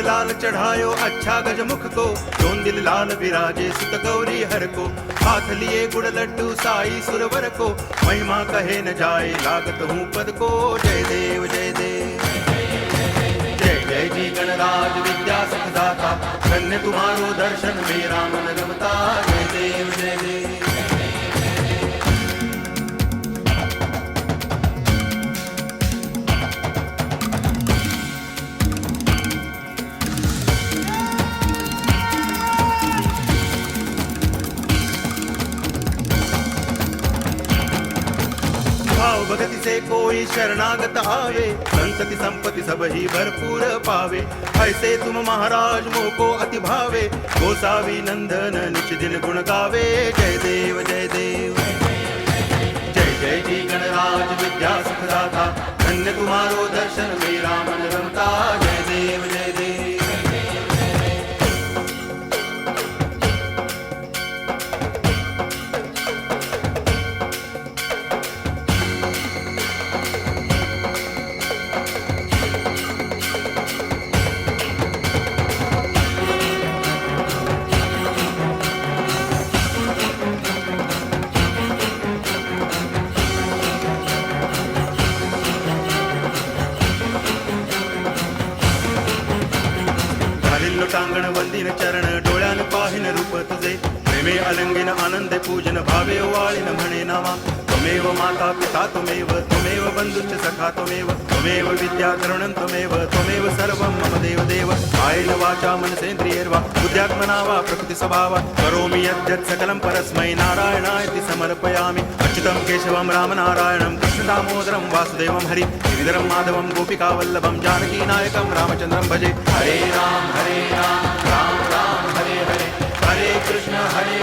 लाल चढ़ायो अच्छा गजमुख को, दोन दिल लाल विराजे सुत गौरी हर को। हाथ लिए गुड़ लड्डू साई सुरवर को, महिमा कहे न जाए लागत हूँ पद को। जय देव जय देव जय जय जी गणराज विद्या सुखदाता, धन्य तुम्हारो दर्शन मेरा मन रमता। जय देव जय देव भाव भगति से कोई शरणागत आवे, संतति संपत्ति सब ही भरपूर पावे। ऐसे तुम महाराज मोको अति भावे, गोसावी नंदन निच दिन गुण गावे। जय देव जय देव जय जय जी गणराज विद्या सुखदाता, धन्य तुम्हारो दर्शन मेरा मन रमता। जय देव जय देव टांगण वंदिन चरण, डोळ्यान पाहिन रूप तुझे। प्रेमे अलंगिन आनंदे पूजन, भावे वाळीन म्हणे नामा। त्वमेव माता पिता त्वमेव, त्वमेव बंधुश्च सखा त्वमेव, त्वमेव विद्या द्रविणं त्वमेव, त्वमेव सर्वं मम देव देव। कायेन वाचा मनसेन्द्रियैर्वा बुद्ध्यात्मना वा प्रकृति स्वभावात् करोमि यद्यत् सकलं परस्मै नारायणायति समर्पयामि। अच्युतं केशवं रामनारायणं कृष्ण दामोदरं वासुदेवं हरि गिरिधरं माधवं गोपिकावल्लभं जानकीनायकं रामचन्द्रं भजे। हरे राम राम राम हरे हरे, हरे कृष्ण हरे